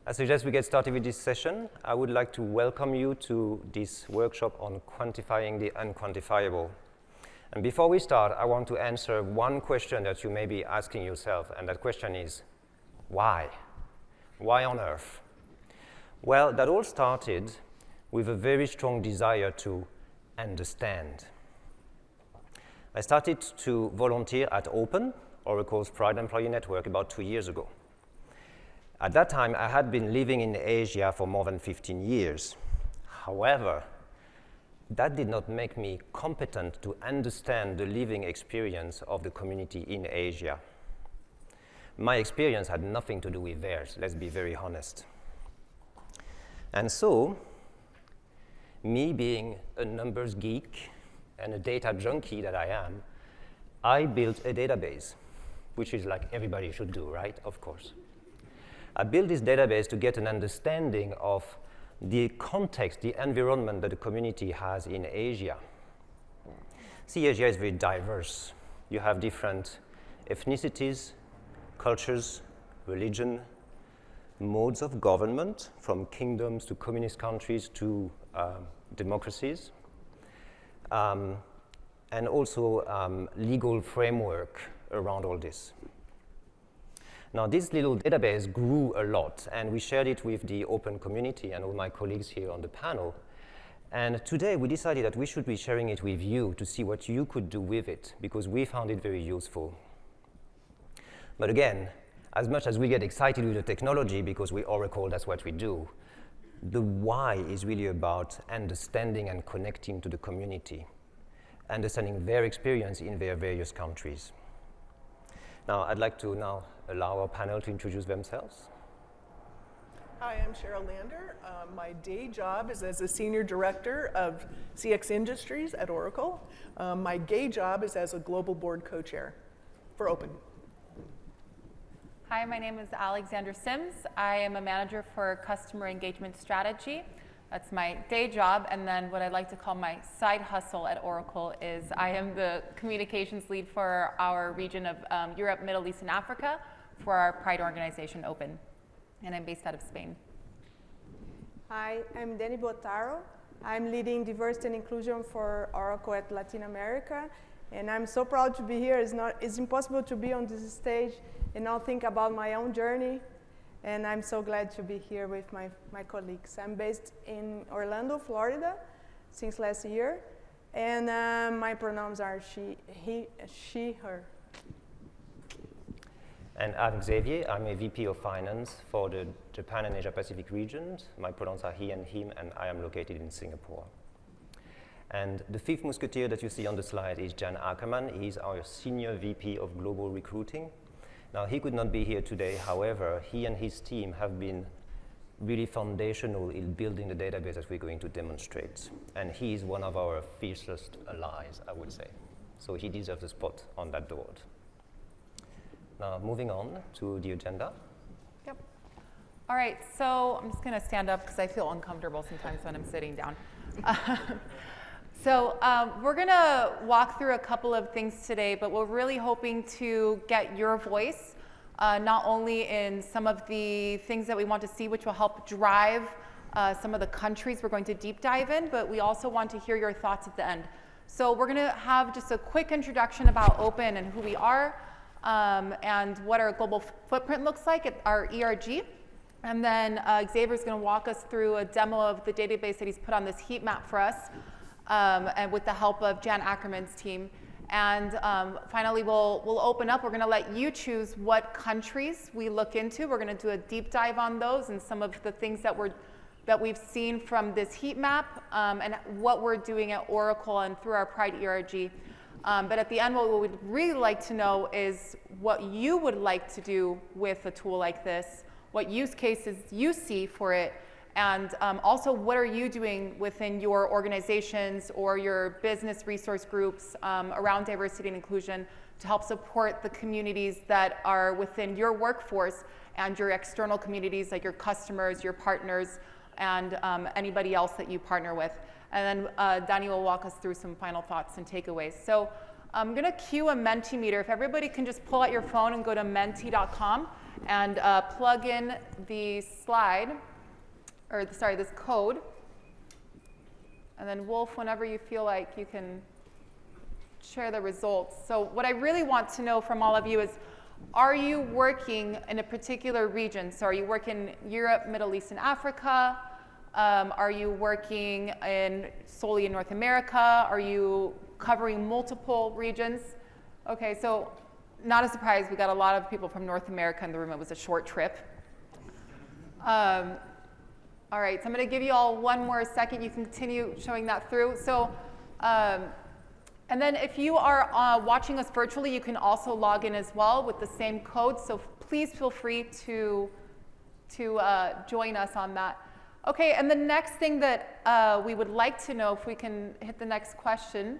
I suggest we get started with this session. I would like to welcome you to this workshop on quantifying the unquantifiable. And before we start, I want to answer one question that you may be asking yourself, and that question is, why? Why on earth? Well, that all started with a very strong desire to understand. I started to volunteer at Open, Oracle's Pride Employee Network, about 2 years ago. At that time, I had been living in Asia for more than 15 years. However, that did not make me competent to understand the living experience of the community in Asia. My experience had nothing to do with theirs, let's be very honest. And so, me being a numbers geek and a data junkie that I am, I built a database, which is like everybody should do, right? Of course. I built this database to get an understanding of the context, the environment that the community has in Asia. See, Asia is very diverse. You have different ethnicities, cultures, religion, modes of government, from kingdoms to communist countries to democracies, and also legal framework around all this. Now, this little database grew a lot, and we shared it with the open community and all my colleagues here on the panel. And today, we decided that we should be sharing it with you to see what you could do with it, because we found it very useful. But again, as much as we get excited with the technology, because we Oracle, that's what we do, the why is really about understanding and connecting to the community, understanding their experience in their various countries. Now, I'd like to now allow our panel to introduce themselves. Hi, I'm Cheryl Lander. My day job is as a Senior Director of CX Industries at Oracle. My gay job is as a Global Board Co-Chair for Open. Hi, my name is Alexandra Sims. I am a manager for customer engagement strategy. That's my day job, and then what I like to call my side hustle at Oracle is I am the communications lead for our region of Europe, Middle East, and Africa for our Pride organization, Open, and I'm based out of Spain. Hi, I'm Dani Botaro. I'm leading diversity and inclusion for Oracle at Latin America, and I'm so proud to be here. It's impossible to be on this stage and not think about my own journey. And I'm so glad to be here with my colleagues. I'm based in Orlando, Florida, since last year. And my pronouns are she, her. And I'm Xavier. I'm a VP of Finance for the Japan and Asia Pacific regions. My pronouns are he and him, and I am located in Singapore. And the fifth musketeer that you see on the slide is Jan Ackerman. He's our Senior VP of Global Recruiting. Now, he could not be here today. However, he and his team have been really foundational in building the database that we're going to demonstrate. And he is one of our fiercest allies, I would say. So he deserves a spot on that board. Now, moving on to the agenda. Yep. All right, so I'm just going to stand up because I feel uncomfortable sometimes when I'm sitting down. So we're going to walk through a couple of things today, but we're really hoping to get your voice, not only in some of the things that we want to see, which will help drive some of the countries we're going to deep dive in, but we also want to hear your thoughts at the end. So we're going to have just a quick introduction about Open and who we are, and what our global footprint looks like at our ERG. And then Xavier's going to walk us through a demo of the database that he's put on this heat map for us. And with the help of Jan Ackerman's team. And finally, we'll open up. We're going to let you choose what countries we look into. We're going to do a deep dive on those and some of the things that we've seen from this heat map, and what we're doing at Oracle and through our Pride ERG. But at the end, what we'd really like to know is what you would like to do with a tool like this, what use cases you see for it, and also what are you doing within your organizations or your business resource groups around diversity and inclusion to help support the communities that are within your workforce and your external communities, like your customers, your partners, and anybody else that you partner with. And then Dani will walk us through some final thoughts and takeaways. So I'm going to cue a Mentimeter. If everybody can just pull out your phone and go to menti.com. and plug in the slide, or sorry, this code. And then Wolf, whenever you feel like, you can share the results. So what I really want to know from all of you is, are you working in a particular region? So are you working in Europe, Middle East, and Africa? Are you working solely in North America? Are you covering multiple regions? Okay, so not a surprise, we got a lot of people from North America in the room. It was a short trip. All right, so I'm going to give you all one more second. You can continue showing that through. So, and then if you are watching us virtually, you can also log in as well with the same code. So please feel free to join us on that. Okay, and the next thing that we would like to know, if we can hit the next question.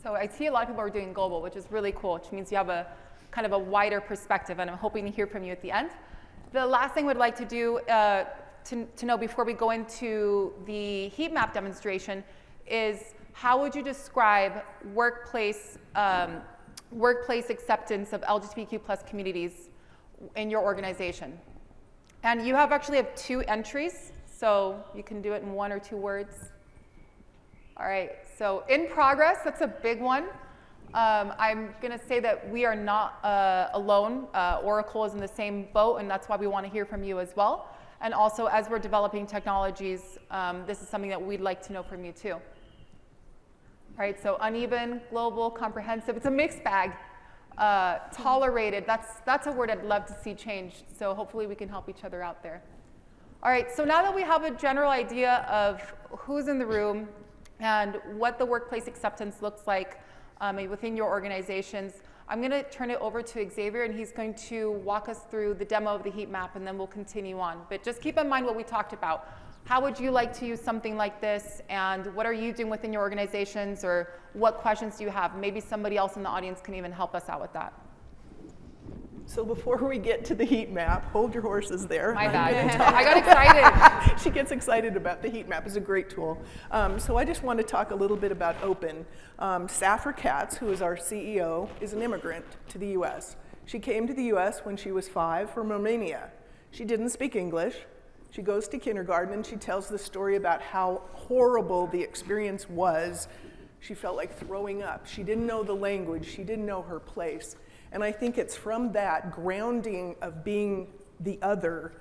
So I see a lot of people are doing global, which is really cool, which means you have a kind of a wider perspective, and I'm hoping to hear from you at the end. The last thing we'd like to do to know before we go into the heat map demonstration is, how would you describe workplace acceptance of LGBTQ plus communities in your organization? And you actually have 2 entries, so you can do it in 1 or 2 words. All right, so in progress, that's a big one. I'm going to say that we are not alone. Oracle is in the same boat, and that's why we want to hear from you as well. And also, as we're developing technologies, this is something that we'd like to know from you too. All right, so uneven, global, comprehensive. It's a mixed bag. Tolerated, that's a word I'd love to see changed. So hopefully we can help each other out there. All right, so now that we have a general idea of who's in the room and what the workplace acceptance looks like within your organizations, I'm going to turn it over to Xavier, and he's going to walk us through the demo of the heat map, and then we'll continue on. But just keep in mind what we talked about. How would you like to use something like this, and what are you doing within your organizations, or what questions do you have? Maybe somebody else in the audience can even help us out with that. So before we get to the heat map, hold your horses there. My bad. I got excited. She gets excited about the heat map. It's a great tool. So I just want to talk a little bit about Open. Safra Katz, who is our CEO, is an immigrant to the US. She came to the US when she was 5 from Romania. She didn't speak English. She goes to kindergarten, and she tells the story about how horrible the experience was. She felt like throwing up. She didn't know the language. She didn't know her place. And I think it's from that grounding of being the other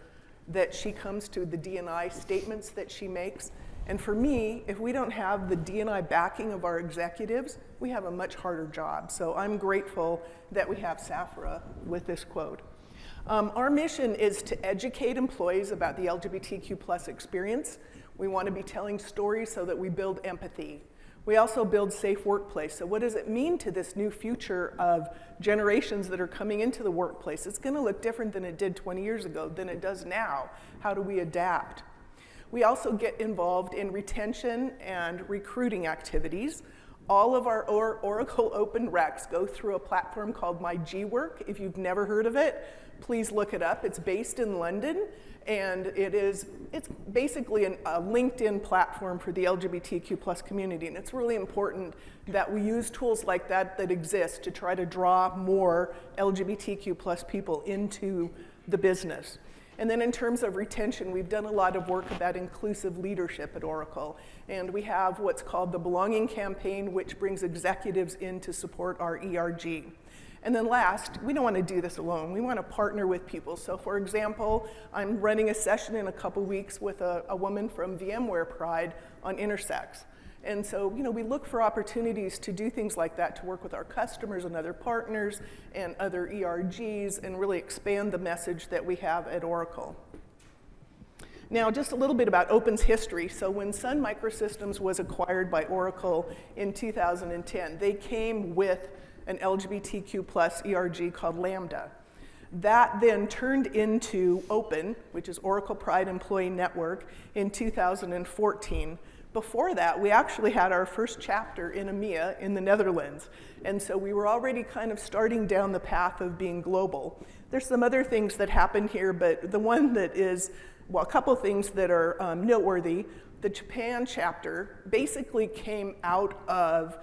that she comes to the D&I statements that she makes. And for me, if we don't have the D&I backing of our executives, we have a much harder job. So I'm grateful that we have Safra with this quote. Our mission is to educate employees about the LGBTQ plus experience. We want to be telling stories so that we build empathy. We also build safe workplace. So what does it mean to this new future of generations that are coming into the workplace? It's going to look different than it did 20 years ago, than it does now. How do we adapt? We also get involved in retention and recruiting activities. All of our Oracle Open Recs go through a platform called My G-Work. If you've never heard of it, please look it up. It's based in London, and it's basically a LinkedIn platform for the LGBTQ plus community. And it's really important that we use tools like that exist to try to draw more LGBTQ plus people into the business. And then in terms of retention, we've done a lot of work about inclusive leadership at Oracle. And we have what's called the Belonging Campaign, which brings executives in to support our ERG. And then last, we don't want to do this alone. We want to partner with people. So for example, I'm running a session in a couple weeks with a woman from VMware Pride on intersex. And so, we look for opportunities to do things like that, to work with our customers and other partners and other ERGs and really expand the message that we have at Oracle. Now, just a little bit about Open's history. So when Sun Microsystems was acquired by Oracle in 2010, they came with an LGBTQ plus ERG called Lambda. That then turned into Open, which is Oracle Pride Employee Network, in 2014. Before that, we actually had our first chapter in EMEA in the Netherlands. And so we were already kind of starting down the path of being global. There's some other things that happened here, but the one that is, well, a couple things that are noteworthy. The Japan chapter basically came out of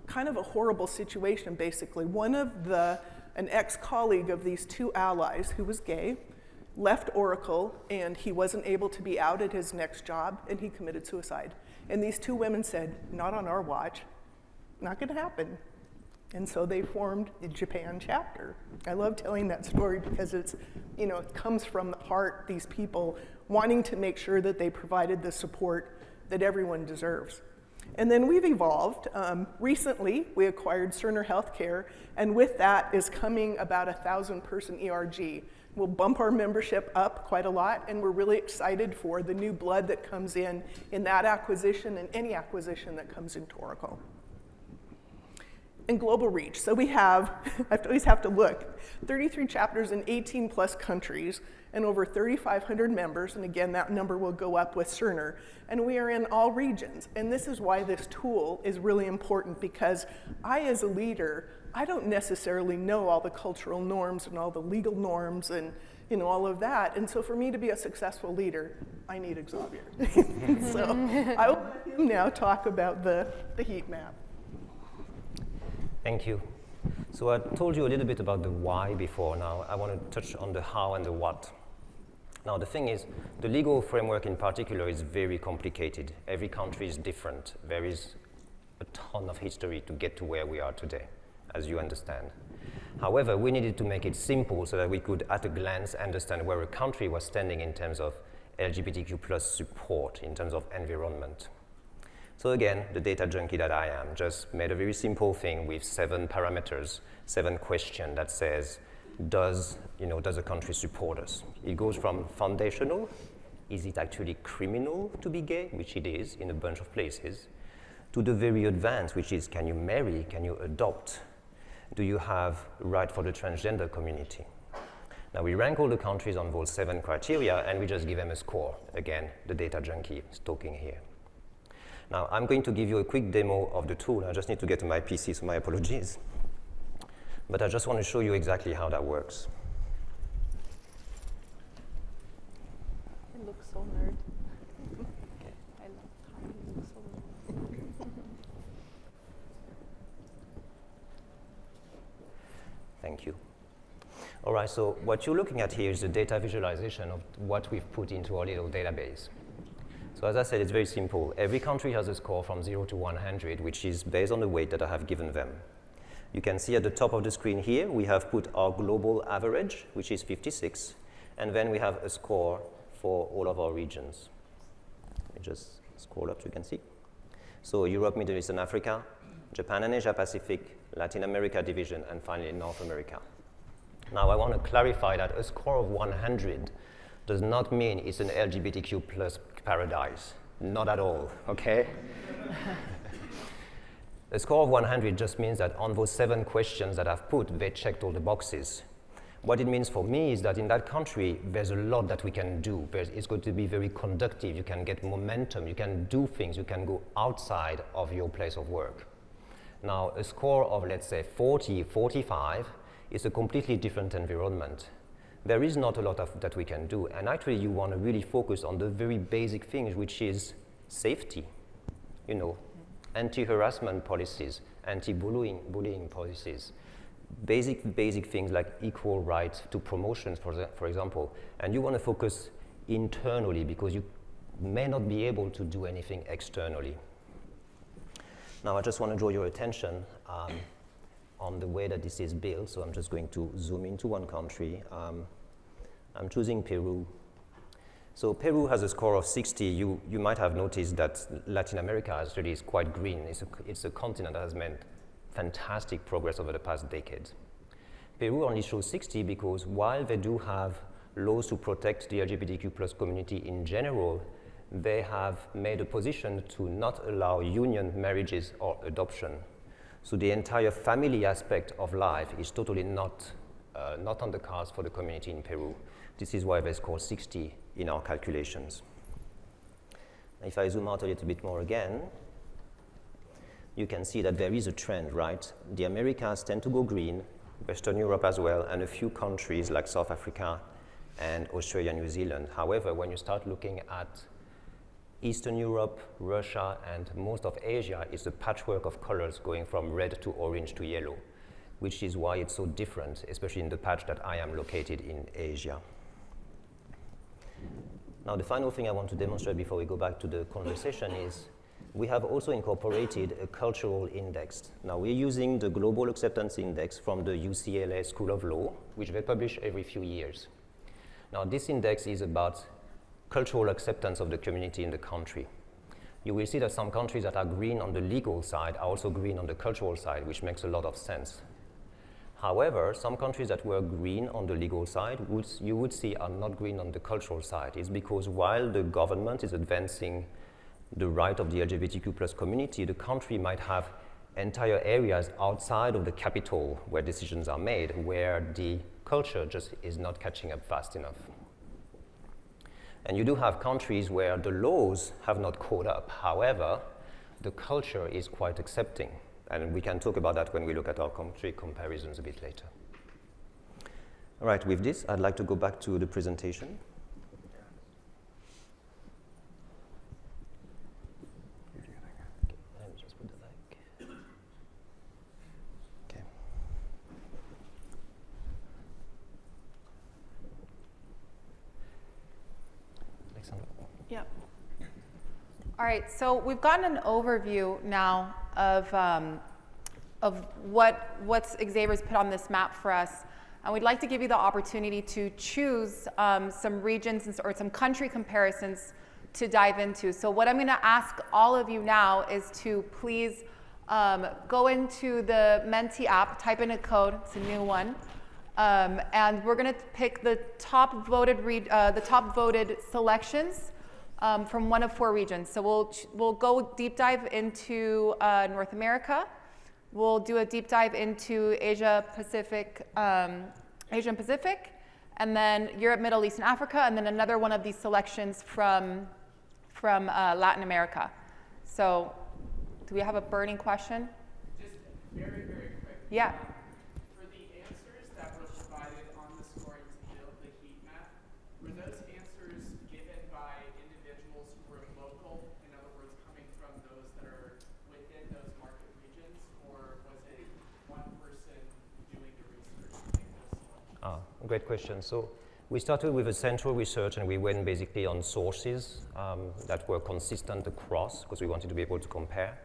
kind of a horrible situation, basically. One of the an ex-colleague of these two allies who was gay, left Oracle, and he wasn't able to be out at his next job, and he committed suicide. And these two women said, not on our watch, not gonna happen. And so they formed the Japan chapter. I love telling that story because it's, you know, it comes from the heart, these people wanting to make sure that they provided the support that everyone deserves. And then we've evolved. Recently, we acquired Cerner Healthcare, and with that is coming about 1,000-person ERG. We'll bump our membership up quite a lot, and we're really excited for the new blood that comes in that acquisition and any acquisition that comes into Oracle. And global reach. So we have, I always have to look, 33 chapters in 18 plus countries and over 3,500 members, and again, that number will go up with Cerner, and we are in all regions. And this is why this tool is really important, because I, as a leader, I don't necessarily know all the cultural norms and all the legal norms and, you know, all of that. And so for me to be a successful leader, I need Xavier. So I will let him now talk about the heat map. Thank you. So I told you a little bit about the why before. Now I want to touch on the how and the what. Now the thing is, the legal framework in particular is very complicated. Every country is different. There is a ton of history to get to where we are today, as you understand. However, we needed to make it simple so that we could, at a glance, understand where a country was standing in terms of LGBTQ plus support, in terms of environment. So again, the data junkie that I am just made a very simple thing with 7 parameters, 7 questions that says, does a country support us? It goes from foundational, is it actually criminal to be gay, which it is in a bunch of places, to the very advanced, which is, can you marry, can you adopt? Do you have right for the transgender community? Now we rank all the countries on those 7 criteria and we just give them a score. Again, the data junkie is talking here. Now I'm going to give you a quick demo of the tool. I just need to get to my PC, so my apologies. But I just want to show you exactly how that works. It looks so nerd. I love how it looks so nerd. Thank you. All right, so what you're looking at here is the data visualization of what we've put into our little database. So as I said, it's very simple. Every country has a score from 0 to 100, which is based on the weight that I have given them. You can see at the top of the screen here, we have put our global average, which is 56, and then we have a score for all of our regions. Let me just scroll up so you can see. So Europe, Middle East, and Africa, Japan and Asia Pacific, Latin America division, and finally North America. Now I want to clarify that a score of 100 does not mean it's an LGBTQ plus paradise. Not at all, okay? A score of 100 just means that on those 7 questions that I've put, they checked all the boxes. What it means for me is that in that country, there's a lot that we can do. It's going to be very conductive. You can get momentum. You can do things. You can go outside of your place of work. Now, a score of, let's say, 40, 45 is a completely different environment. There is not a lot of that we can do. And actually, you want to really focus on the very basic things, which is safety, you know, anti-harassment policies, anti-bullying policies, basic things like equal right to promotions, for example. And you want to focus internally because you may not be able to do anything externally. Now, I just want to draw your attention on the way that this is built. So I'm just going to zoom into one country. I'm choosing Peru. So Peru has a score of 60. You might have noticed that Latin America actually is quite green. It's a continent that has made fantastic progress over the past decade. Peru only shows 60 because while they do have laws to protect the LGBTQ plus community in general, they have made a position to not allow union marriages or adoption. So the entire family aspect of life is totally not on the cards for the community in Peru. This is why they score 60 in our calculations. If I zoom out a little bit more again, you can see that there is a trend, right? The Americas tend to go green, Western Europe as well, and a few countries like South Africa and Australia, New Zealand. However, when you start looking at Eastern Europe, Russia, and most of Asia, it's a patchwork of colors going from red to orange to yellow, which is why it's so different, especially in the patch that I am located in Asia. Now, the final thing I want to demonstrate before we go back to the conversation is we have also incorporated a cultural index. Now, we're using the Global Acceptance Index from the UCLA School of Law, which they publish every few years. Now, this index is about cultural acceptance of the community in the country. You will see that some countries that are green on the legal side are also green on the cultural side, which makes a lot of sense. However, some countries that were green on the legal side, you would see are not green on the cultural side. It's because while the government is advancing the right of the LGBTQ plus community, the country might have entire areas outside of the capital where decisions are made, where the culture just is not catching up fast enough. And you do have countries where the laws have not caught up. However, the culture is quite accepting. And we can talk about that when we look at our country comparisons a bit later. All right, with this, I'd like to go back to the presentation. Let me just put the mic. Okay. Alexandra. Yep. All right, so we've gotten an overview now of what Xavier's put on this map for us. And we'd like to give you the opportunity to choose some regions or some country comparisons to dive into. So what I'm gonna ask all of you now is to please go into the Menti app, type in a code, it's a new one, and we're gonna pick the top voted selections from one of 4 regions. So we'll go deep dive into North America. We'll do a deep dive into Asia and Pacific, and then Europe, Middle East, and Africa, and then another one of these selections from Latin America. So, do we have a burning question? Just very, very quick. Yeah. For the answers that were provided on the scoring to build the heat map, were those answers given by individuals who were local, in other words, coming from those that are within those market regions, or was it one person doing the research to make this? Great question. So we started with a central research and we went basically on sources that were consistent across because we wanted to be able to compare.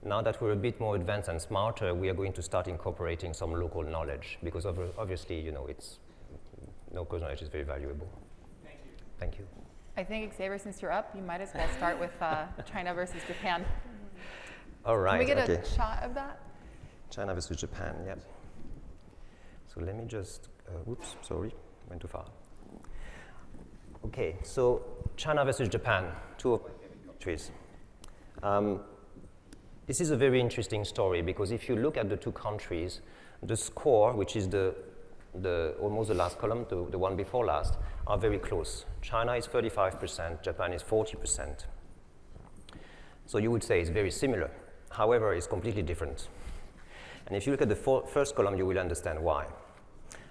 Now that we're a bit more advanced and smarter, we are going to start incorporating some local knowledge because obviously, local knowledge is very valuable. Thank you. Thank you. I think Xavier, since you're up, you might as well start with China versus Japan. All right. Can we get a shot of that? China versus Japan, yep. So let me just, oops, sorry, went too far. Okay, so China versus Japan, 2 of my favorite countries. This is a very interesting story because if you look at the 2 countries, the score, which is almost the last column, the one before last, are very close. China is 35%, Japan is 40%. So you would say it's very similar. However, it's completely different. And if you look at the first column, you will understand why.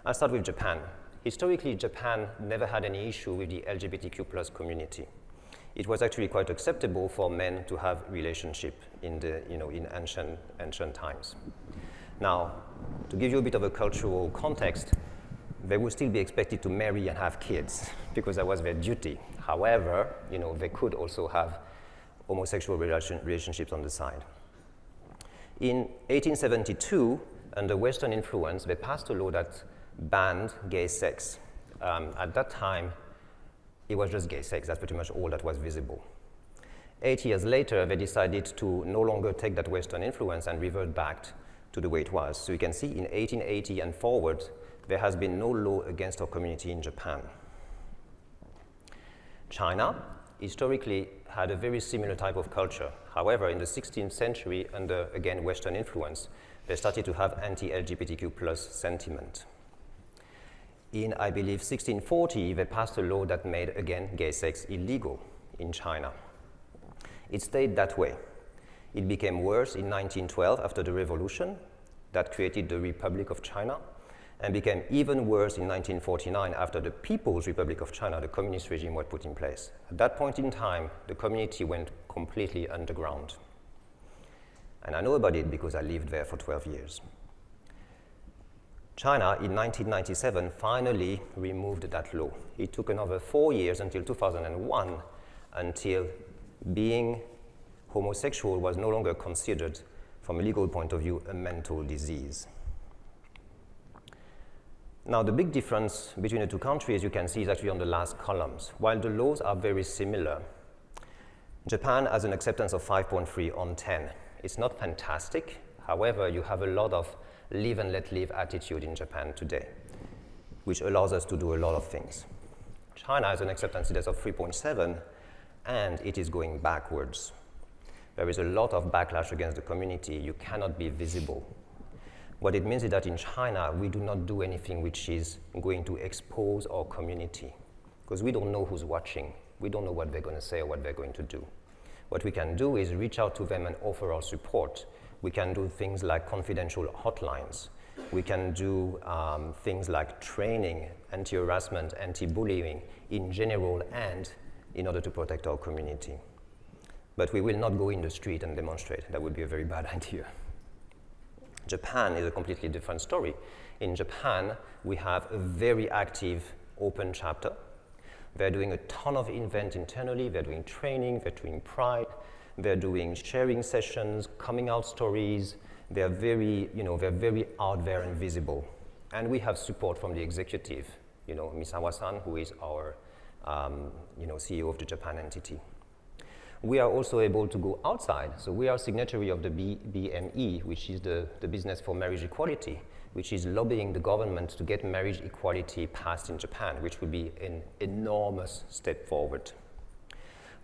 I'll start with Japan. Historically, Japan never had any issue with the LGBTQ plus community. It was actually quite acceptable for men to have relationship in ancient times. Now, to give you a bit of a cultural context, they would still be expected to marry and have kids because that was their duty. However, they could also have homosexual relationships on the side. In 1872, under Western influence, they passed a law that banned gay sex. At that time, it was just gay sex. That's pretty much all that was visible. 8 years later, they decided to no longer take that Western influence and revert back to the way it was. So you can see in 1880 and forward, there has been no law against our community in Japan. China historically had a very similar type of culture. However, in the 16th century, under, again, Western influence, they started to have anti-LGBTQ plus sentiment. In, I believe, 1640, they passed a law that made, again, gay sex illegal in China. It stayed that way. It became worse in 1912 after the revolution that created the Republic of China, and became even worse in 1949 after the People's Republic of China, the communist regime, was put in place. At that point in time, the community went completely underground. And I know about it because I lived there for 12 years. China, in 1997, finally removed that law. It took another 4 years until 2001 until being homosexual was no longer considered, from a legal point of view, a mental disease. Now, the big difference between the two countries, you can see, is actually on the last columns. While the laws are very similar, Japan has an acceptance of 5.3 on 10. It's not fantastic. However, you have a lot of live and let live attitude in Japan today, which allows us to do a lot of things. China has an acceptance index of 3.7, and it is going backwards. There is a lot of backlash against the community. You cannot be visible. What it means is that in China, we do not do anything which is going to expose our community, because we don't know who's watching. We don't know what they're going to say or what they're going to do. What we can do is reach out to them and offer our support. We can do things like confidential hotlines. We can do things like training, anti-harassment, anti-bullying in general and in order to protect our community. But we will not go in the street and demonstrate. That would be a very bad idea. Japan is a completely different story. In Japan, we have a very active open chapter. They're doing a ton of events internally. They're doing training, they're doing pride, they're doing sharing sessions, coming out stories. They're very out there and visible. And we have support from the executive, Misawa-san, who is our CEO of the Japan entity. We are also able to go outside. So we are signatory of the BME, which is the Business for Marriage Equality, which is lobbying the government to get marriage equality passed in Japan, which would be an enormous step forward.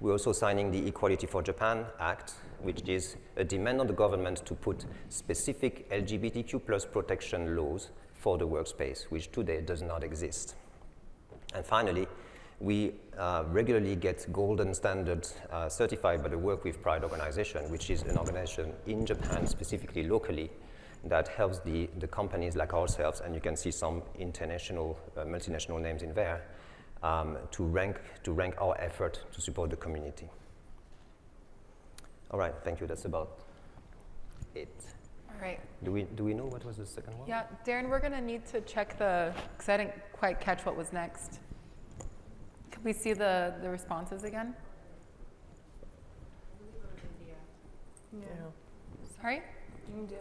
We're also signing the Equality for Japan Act, which is a demand on the government to put specific LGBTQ plus protection laws for the workspace, which today does not exist. And finally, we regularly get golden standard certified by the Work with Pride organization, which is an organization in Japan, specifically locally, that helps the companies like ourselves, and you can see some international, multinational names in there, to rank our effort to support the community. All right, thank you. That's about it. All right. Do we know what was the second one? Yeah, Darren, we're going to need to check because I didn't quite catch what was next. Can we see the responses again? Yeah. Sorry? India.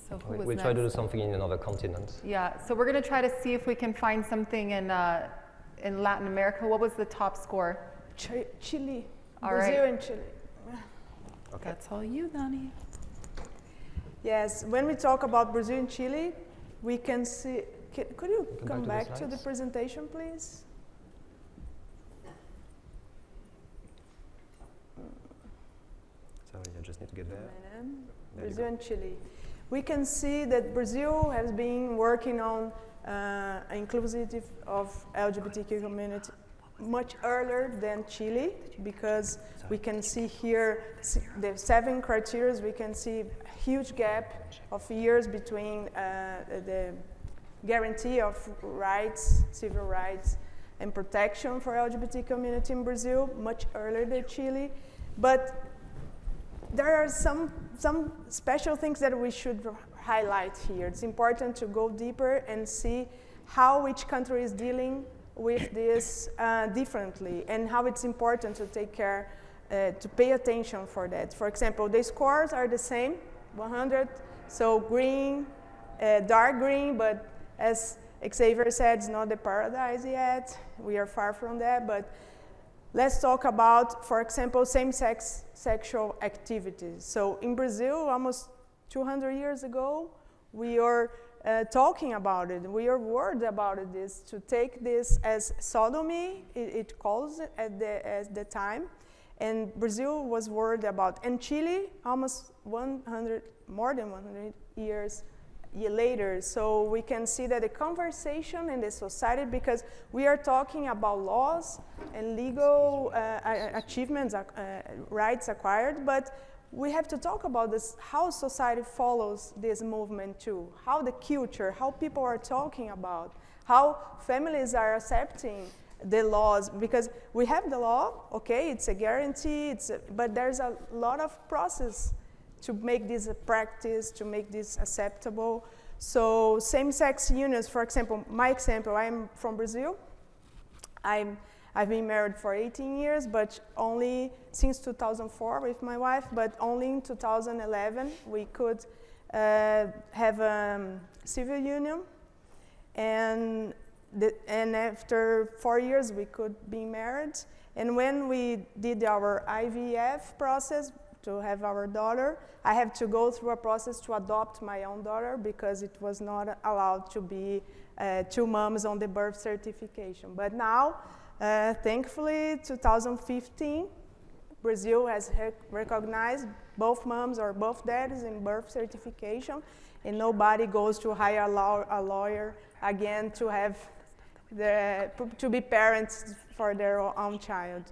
So who was We'll next? try to do something in another continent. Yeah, so we're going to try to see if we can find something in Latin America. What was the top score? Chile. All Brazil right. and Chile. Okay. That's all you, Dani. Yes, when we talk about Brazil and Chile, we can see. Could you Go come back back to the to the slides. presentation, please? Sorry, I just need to get there. There you Brazil go. and Chile. We can see that Brazil has been working on inclusivity of LGBTQ community much earlier than Chile, because we can see here the 7 criteria. We can see a huge gap of years between the guarantee of rights, civil rights, and protection for LGBT community in Brazil much earlier than Chile. But there are some special things that we should highlight here. It's important to go deeper and see how each country is dealing with this differently, and how it's important to take care, to pay attention for that. For example, the scores are the same, 100, so green, dark green, but as Xavier said, it's not the paradise yet. We are far from that, but let's talk about, for example, same-sex sexual activities. So in Brazil, almost 200 years ago, we are talking about it. We are worried about this, to take this as sodomy, it calls it at the time. And Brazil was worried about, and Chile, almost more than 100 years later. So we can see that the conversation in the society, because we are talking about laws and legal achievements, rights acquired, but we have to talk about this, how society follows this movement too, how the culture, how people are talking about, how families are accepting the laws, because we have the law, okay, it's a guarantee, but there's a lot of process to make this a practice, to make this acceptable. So same-sex unions, for example, my example, I'm from Brazil. I've been married for 18 years, but only since 2004 with my wife, but only in 2011 we could have a civil union, and after 4 years we could be married. And when we did our IVF process to have our daughter, I have to go through a process to adopt my own daughter because it was not allowed to be two moms on the birth certification. But now, thankfully, 2015, Brazil has recognized both moms or both dads in birth certification, and nobody goes to hire a lawyer again to have to be parents for their own child.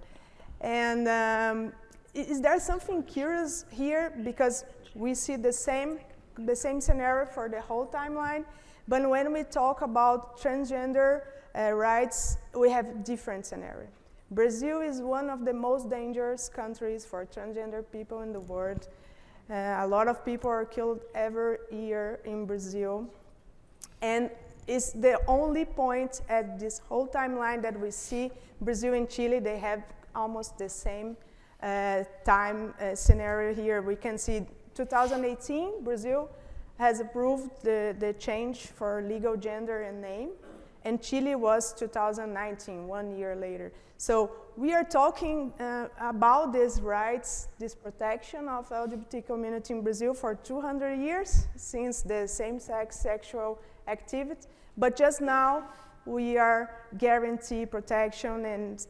And is there something curious here? Because we see the same scenario for the whole timeline, but when we talk about transgender rights, we have different scenario. Brazil is one of the most dangerous countries for transgender people in the world. A lot of people are killed every year in Brazil. And it's the only point at this whole timeline that we see Brazil and Chile, they have almost the same time scenario here. We can see 2018, Brazil has approved the change for legal gender and name, and Chile was 2019, 1 year later. So we are talking about these rights, this protection of LGBT community in Brazil for 200 years since the same-sex sexual activity, but just now we are guarantee protection and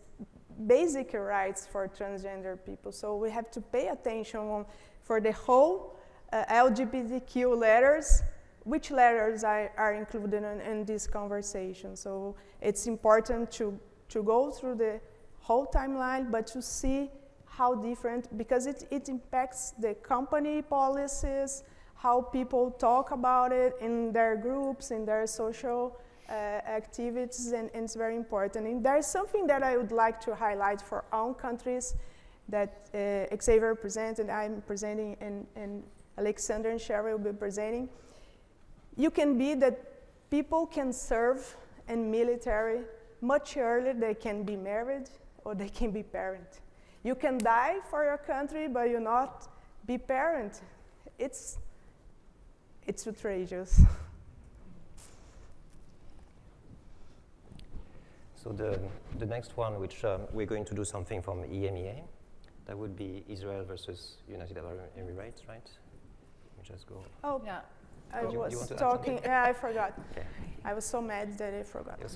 basic rights for transgender people. So we have to pay attention for the whole LGBTQ letters, which letters are included in this conversation. So it's important to go through the whole timeline, but to see how different, because it impacts the company policies, how people talk about it in their groups, in their social activities, and it's very important. And there's something that I would like to highlight for our countries that Xavier presented, I'm presenting, and Alexander and Sherry will be presenting. You can be that people can serve in military much earlier. They can be married or they can be parent. You can die for your country, but you not be parent. It's outrageous. So the next one, which we're going to do something from EMEA, that would be Israel versus United Arab Emirates, right? Let me just go. Oh, Yeah. I You was want to add talking, something? yeah, I forgot. Okay. I was so mad that I forgot. Yes.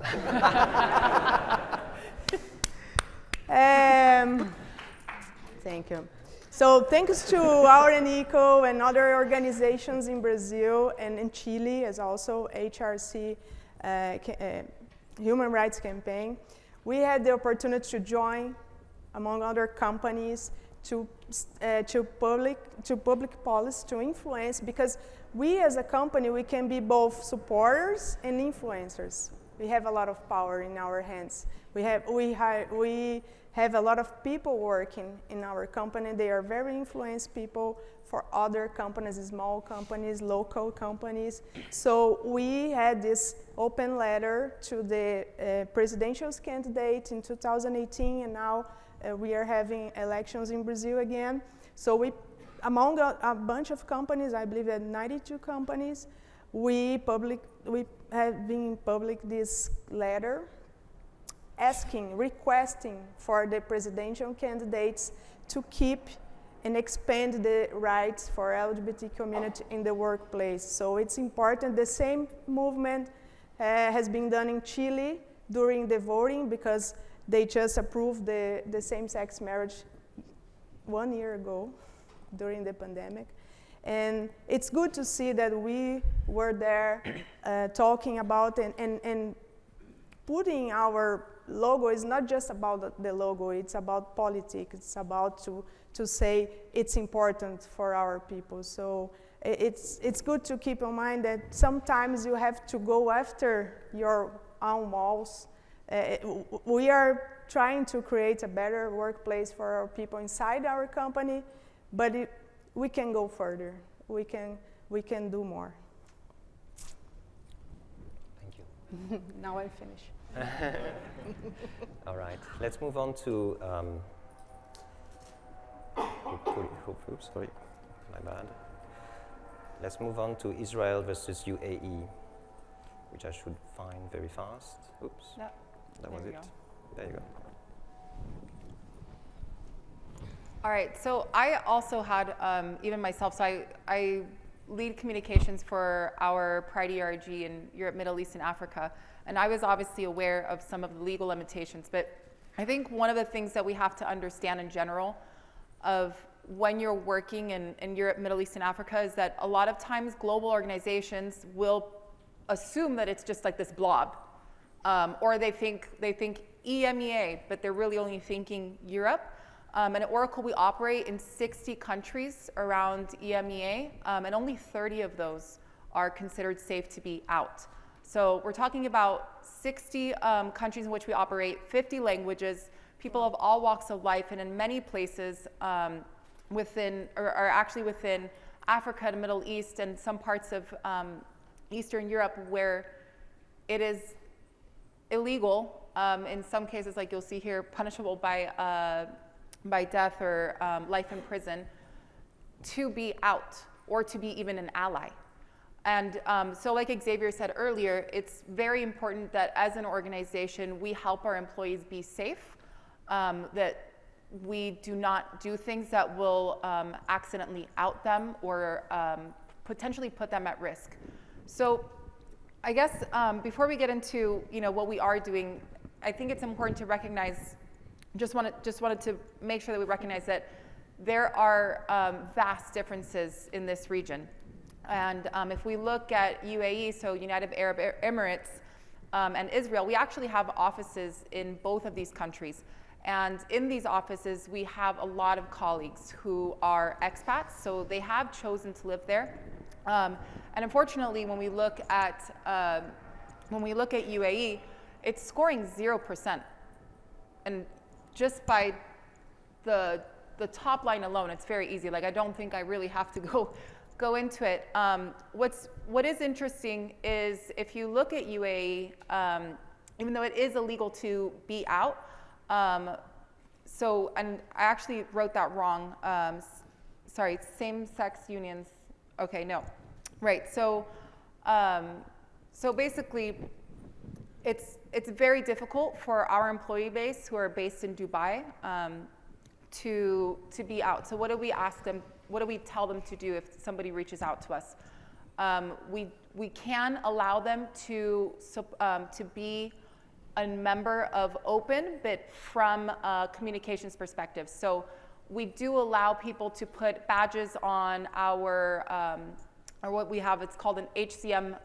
Thank you. So thanks to our NICO and other organizations in Brazil and in Chile, as also HRC Human Rights Campaign, we had the opportunity to join, among other companies, to public policy, to influence, because we as a company, we can be both supporters and influencers. We have a lot of power in our hands. We have a lot of people working in our company. They are very influenced people for other companies, small companies, local companies. So we had this open letter to the presidential candidate in 2018, and now we are having elections in Brazil again. So we, among a bunch of companies, I believe that 92 companies, we have been public this letter requesting for the presidential candidates to keep and expand the rights for LGBT community in the workplace. So it's important. The same movement has been done in Chile during the voting, because they just approved the same-sex marriage 1 year ago during the pandemic. And it's good to see that we were there talking about and putting our logo. Is not just about the logo, it's about politics. It's about to say it's important for our people. So it's good to keep in mind that sometimes you have to go after your own walls. We are trying to create a better workplace for our people inside our company, but we can go further. We can do more. Now I finish. All right, let's move on to. Oops, sorry, my bad. Let's move on to Israel versus UAE, which I should find very fast. Oops, Yep. that was There you it. go. There you go. All right, so I also had, even myself, so I lead communications for our Pride ERG in Europe, Middle East, and Africa. And I was obviously aware of some of the legal limitations, but I think one of the things that we have to understand in general of when you're working in Europe, Middle East, and Africa is that a lot of times global organizations will assume that it's just like this blob. Or they think EMEA, but they're really only thinking Europe. And at Oracle, we operate in 60 countries around EMEA, and only 30 of those are considered safe to be out. So we're talking about 60 countries in which we operate, 50 languages, people of all walks of life, and in many places within Africa and Middle East and some parts of Eastern Europe where it is illegal, in some cases, like you'll see here, punishable by death or life in prison, to be out or to be even an ally. And so like Xavier said earlier, it's very important that as an organization, we help our employees be safe, that we do not do things that will accidentally out them or potentially put them at risk. So I guess before we get into what we are doing, I think it's important to recognize, just wanted to make sure that we recognize that there are vast differences in this region. And if we look at UAE, so United Arab Emirates, and Israel, we actually have offices in both of these countries. And in these offices, we have a lot of colleagues who are expats, so they have chosen to live there. And unfortunately, when we look at UAE, it's scoring 0%. And just by the top line alone, it's very easy. Like, I don't think I really have to go into it. What is interesting is if you look at UAE, even though it is illegal to be out, and I actually wrote that wrong. Sorry, same-sex unions. Okay, no, right. So basically, it's very difficult for our employee base who are based in Dubai to be out. So what do we ask them? What do we tell them to do if somebody reaches out to us? We can allow them to be a member of Open, but from a communications perspective. So we do allow people to put badges on our, or what we have, it's called an HCM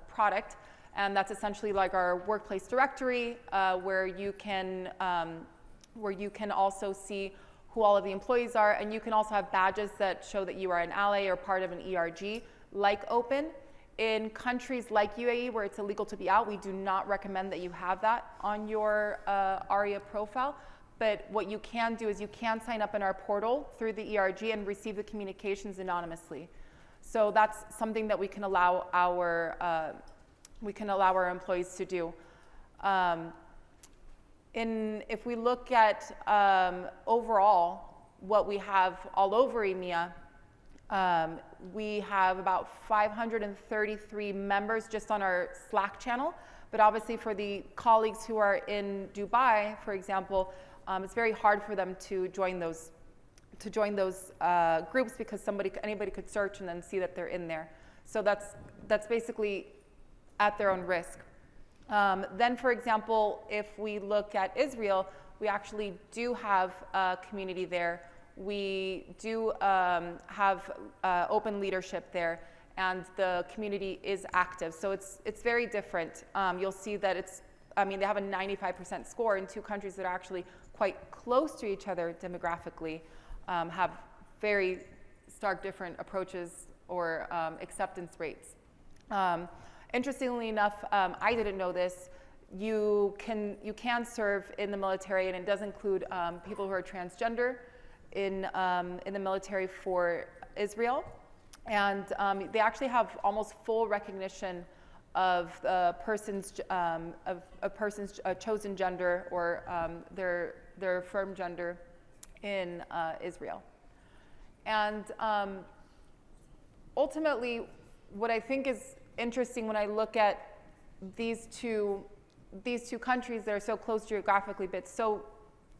product. And that's essentially like our workplace directory, where you can also see who all of the employees are, and you can also have badges that show that you are an ally or part of an ERG, like Open. In countries like UAE, where it's illegal to be out, we do not recommend that you have that on your ARIA profile. But what you can do is you can sign up in our portal through the ERG and receive the communications anonymously. So that's something that we can allow our employees to do. If we look at overall what we have all over EMEA, we have about 533 members just on our Slack channel. But obviously for the colleagues who are in Dubai, for example, it's very hard for them to join those groups because anybody could search and then see that they're in there. So that's basically at their own risk. Then, for example, if we look at Israel, we actually do have a community there. We do have open leadership there, and the community is active. So it's very different. You'll see that they have a 95% score in two countries that are actually quite close to each other demographically, have very stark different approaches or acceptance rates. Interestingly enough, I didn't know this. You can serve in the military, and it does include people who are transgender in the military for Israel, and they actually have almost full recognition of a person's chosen gender or their affirmed gender in Israel. And ultimately, what I think is interesting when I look at these two countries that are so close geographically, but so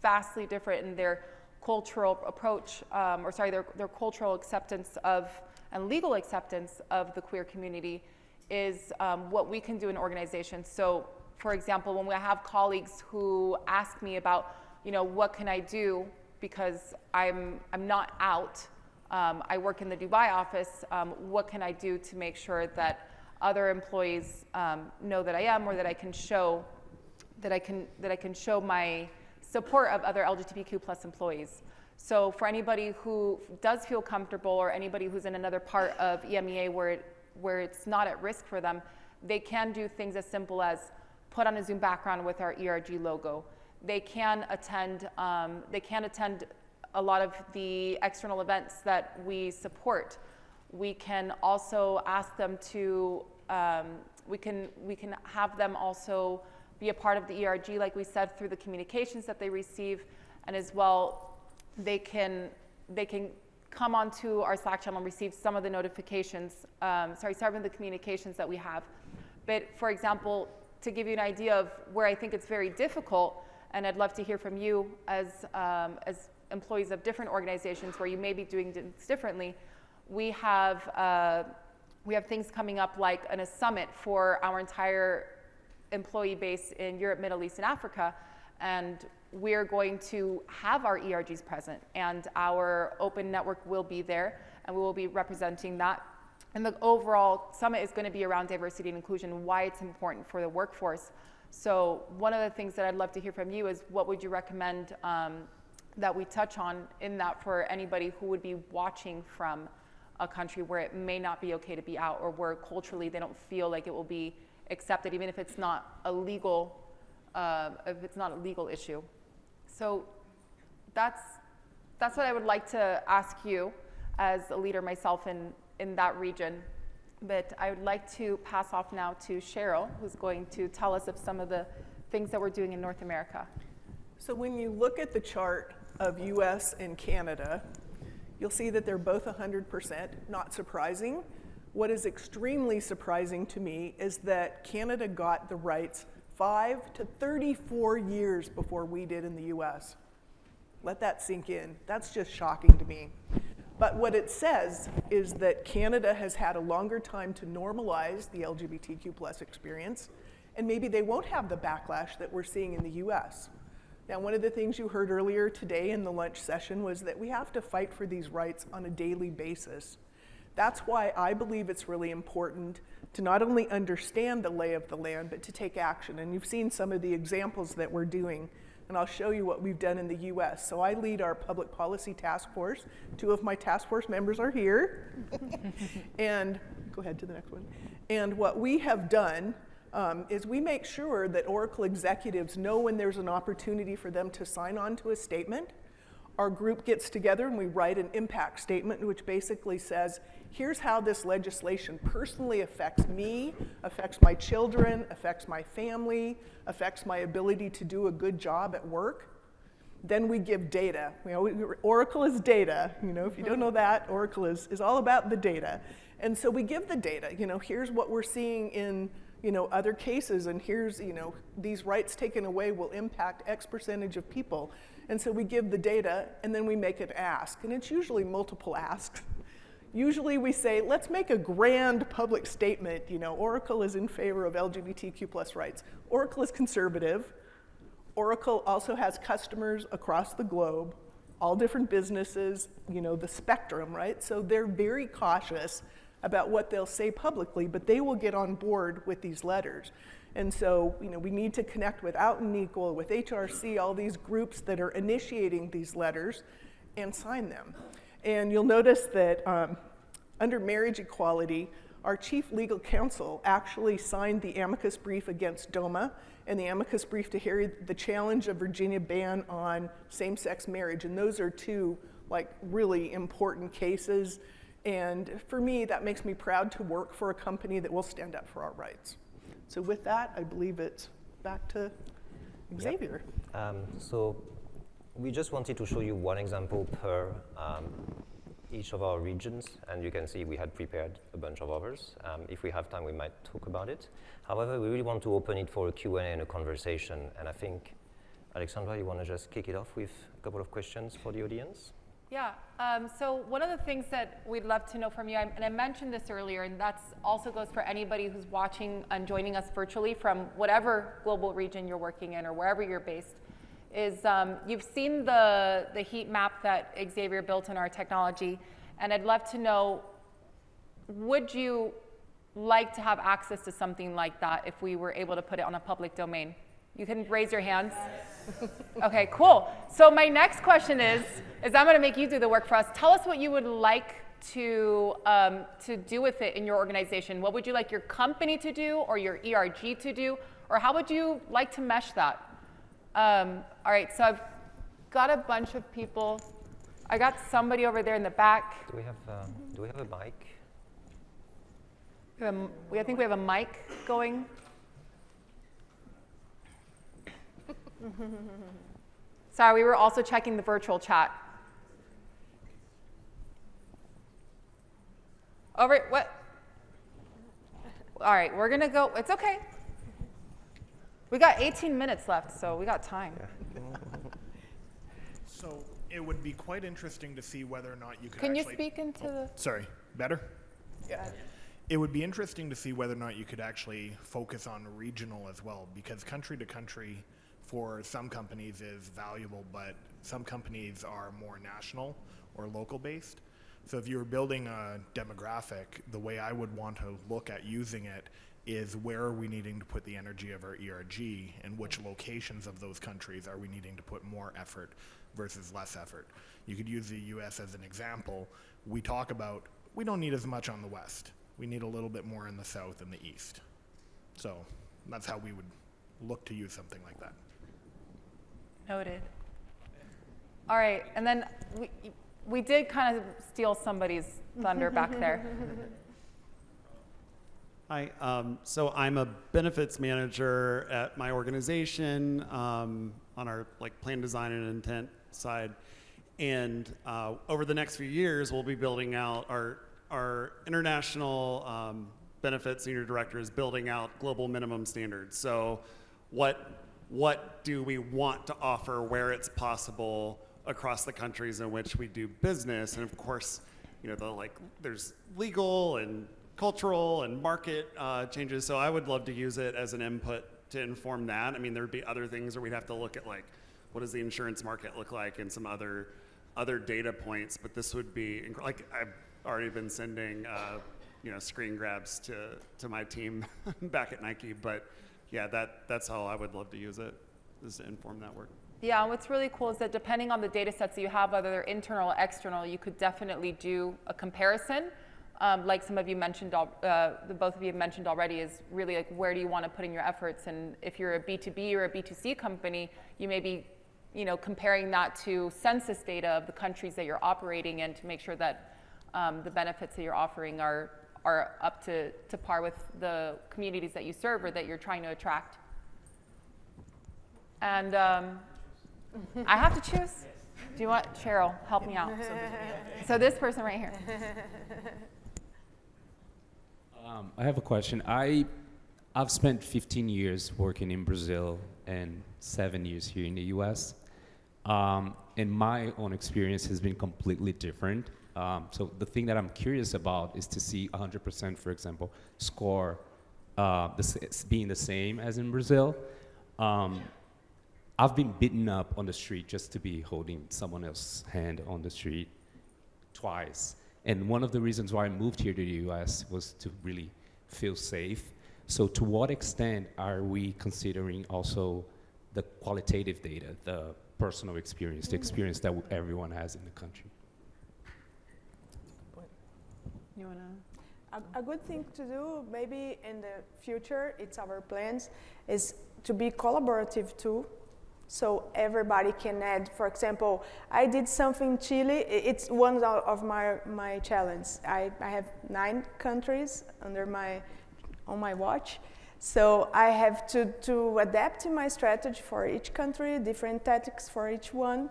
vastly different in their cultural approach, their cultural acceptance of and legal acceptance of the queer community, is what we can do in organizations. So, for example, when we have colleagues who ask me about, what can I do because I'm not out. I work in the Dubai office. What can I do to make sure that other employees know that I am, or that I can show my support of other LGBTQ plus employees. So for anybody who does feel comfortable, or anybody who's in another part of EMEA where it's not at risk for them, they can do things as simple as put on a Zoom background with our ERG logo. They can attend a lot of the external events that we support. We can also ask them to, we can have them also be a part of the ERG, like we said, through the communications that they receive, and as well, they can come onto our Slack channel and receive some of the notifications, some of the communications that we have. But for example, to give you an idea of where I think it's very difficult, and I'd love to hear from you as employees of different organizations where you may be doing things differently, we have things coming up like a summit for our entire employee base in Europe, Middle East, and Africa, and we're going to have our ERGs present, and our open network will be there, and we will be representing that. And the overall summit is going to be around diversity and inclusion, why it's important for the workforce. So one of the things that I'd love to hear from you is, what would you recommend that we touch on in that for anybody who would be watching from a country where it may not be okay to be out, or where culturally they don't feel like it will be accepted, even if it's not a legal issue. So that's what I would like to ask you as a leader myself in that region. But I would like to pass off now to Cheryl, who's going to tell us of some of the things that we're doing in North America. So when you look at the chart of US and Canada, you'll see that they're both 100%, not surprising. What is extremely surprising to me is that Canada got the rights 5 to 34 years before we did in the US. Let that sink in. That's just shocking to me. But what it says is that Canada has had a longer time to normalize the LGBTQ plus experience, and maybe they won't have the backlash that we're seeing in the US. Now, one of the things you heard earlier today in the lunch session was that we have to fight for these rights on a daily basis. That's why I believe it's really important to not only understand the lay of the land, but to take action. And you've seen some of the examples that we're doing, and I'll show you what we've done in the US. So I lead our public policy task force. 2 of my task force members are here. And go ahead to the next one. And what we have done is we make sure that Oracle executives know when there's an opportunity for them to sign on to a statement. Our group gets together and we write an impact statement, which basically says, here's how this legislation personally affects me, affects my children, affects my family, affects my ability to do a good job at work. Then we give data. Oracle is data. If you don't know that, Oracle is all about the data. And so we give the data. Here's what we're seeing in other cases, and here's, these rights taken away will impact X percentage of people. And so we give the data, and then we make an ask. And it's usually multiple asks. Usually we say, let's make a grand public statement. Oracle is in favor of LGBTQ plus rights. Oracle is conservative. Oracle also has customers across the globe, all different businesses, the spectrum, right? So they're very cautious about what they'll say publicly, but they will get on board with these letters. And so, we need to connect with Out and Equal, with HRC, all these groups that are initiating these letters, and sign them. And you'll notice that under marriage equality, our chief legal counsel actually signed the amicus brief against DOMA and the amicus brief to hear the challenge of Virginia ban on same-sex marriage. And those are 2 really important cases. And for me, that makes me proud to work for a company that will stand up for our rights. So with that, I believe it's back to Xavier. So we just wanted to show you one example per each of our regions, and you can see we had prepared a bunch of others. If we have time, we might talk about it. However, we really want to open it for a Q&A and a conversation, and I think, Alexandra, you want to just kick it off with a couple of questions for the audience? Yeah, so one of the things that we'd love to know from you, and I mentioned this earlier, and that also goes for anybody who's watching and joining us virtually from whatever global region you're working in or wherever you're based, is you've seen the heat map that Xavier built in our technology, and I'd love to know, would you like to have access to something like that if we were able to put it on a public domain? You can raise your hands. Okay, cool. So my next question is I'm going to make you do the work for us. Tell us what you would like to do with it in your organization. What would you like your company to do or your ERG to do? Or how would you like to mesh that? All right, so I've got a bunch of people. I got somebody over there in the back. Do we have a mic? I think we have a mic going. Sorry, we were also checking the virtual chat. All right, what? All right, we're gonna go, it's okay. We got 18 minutes left, so we got time. So it would be quite interesting to see whether or not you could Can you actually... speak into the... Sorry, better? Yeah. It would be interesting to see whether or not you could actually focus on regional as well, because country to country for some companies is valuable, but some companies are more national or local based. So if you were building a demographic, the way I would want to look at using it is where are we needing to put the energy of our ERG, and which locations of those countries are we needing to put more effort versus less effort. You could use the US as an example. We talk about, we don't need as much on the west. We need a little bit more in the south and the east. So that's how we would look to use something like that. Noted. All right, and then we did kind of steal somebody's thunder back there. Hi, so I'm a benefits manager at my organization on our plan design and intent side. And over the next few years, we'll be building out our international benefits senior director is building out global minimum standards. So what do we want to offer where it's possible across the countries in which we do business? And of course, there's legal and cultural and market changes. So I would love to use it as an input to inform that. I mean, there'd be other things where we'd have to look at what does the insurance market look like and some other data points. But this would be I've already been sending screen grabs to my team back at Nike. But yeah, that's how I would love to use it, is to inform that work. Yeah, what's really cool is that depending on the data sets that you have, whether they're internal or external, you could definitely do a comparison. Like some of you mentioned, the both of you have mentioned already, is really where do you want to put in your efforts? And if you're a B2B or a B2C company, you may be, comparing that to census data of the countries that you're operating in to make sure that the benefits that you're offering are up to par with the communities that you serve or that you're trying to attract. And I have to choose. Do you want Cheryl? Help me out. So this person right here. I have a question. I've spent 15 years working in Brazil and 7 years here in the US. And my own experience has been completely different. So the thing that I'm curious about is to see 100%, for example, score being the same as in Brazil. I've been beaten up on the street just to be holding someone else's hand on the street twice. And one of the reasons why I moved here to the US was to really feel safe. So to what extent are we considering also the qualitative data, the personal experience, the experience that everyone has in the country? You wanna? A good thing to do, maybe in the future, it's our plans, is to be collaborative too. So everybody can add. For example, I did something in Chile. It's one of my challenge. I have 9 countries on my watch. So I have to adapt my strategy for each country, different tactics for each one.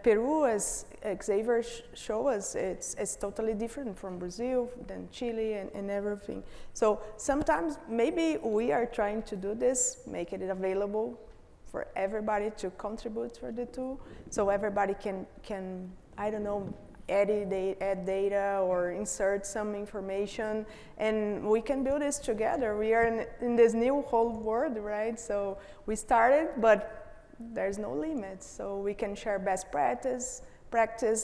Peru, as Xavier showed us, it's totally different from Brazil, than Chile, and everything. So sometimes maybe we are trying to do this, make it available for everybody to contribute for the tool, so everybody can I don't know, add data or insert some information, and we can build this together. We are in this new whole world, right? So we started, but there's no limits. So we can share best practice,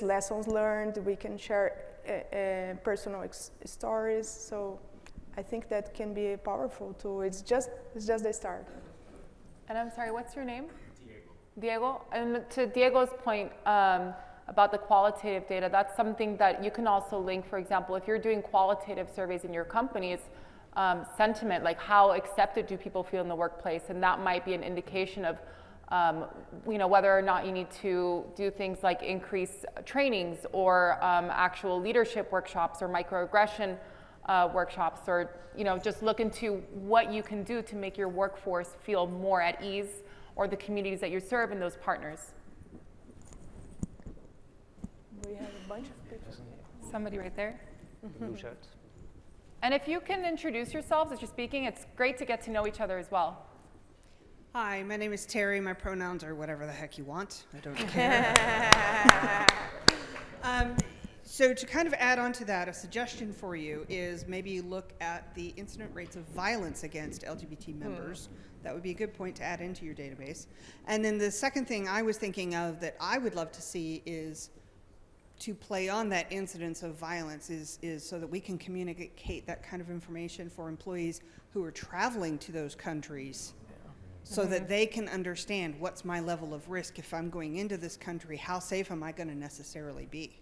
lessons learned. We can share personal stories. So I think that can be a powerful tool. It's just the start. And I'm sorry, what's your name? Diego. And to Diego's point about the qualitative data, that's something that you can also link. For example, if you're doing qualitative surveys in your company's sentiment, like how accepted do people feel in the workplace, and that might be an indication of whether or not you need to do things like increase trainings or actual leadership workshops or microaggression workshops, or just look into what you can do to make your workforce feel more at ease, or the communities that you serve and those partners. We have a bunch of people. Somebody right there. Blue shirt. And if you can introduce yourselves as you're speaking, it's great to get to know each other as well. Hi, my name is Terry. My pronouns are whatever the heck you want. I don't care. So to kind of add on to that, a suggestion for you is maybe look at the incident rates of violence against LGBT members. That would be a good point to add into your database. And then the second thing I was thinking of that I would love to see is to play on that incidence of violence is so that we can communicate that kind of information for employees who are traveling to those countries, so that they can understand what's my level of risk if I'm going into this country, how safe am I going to necessarily be?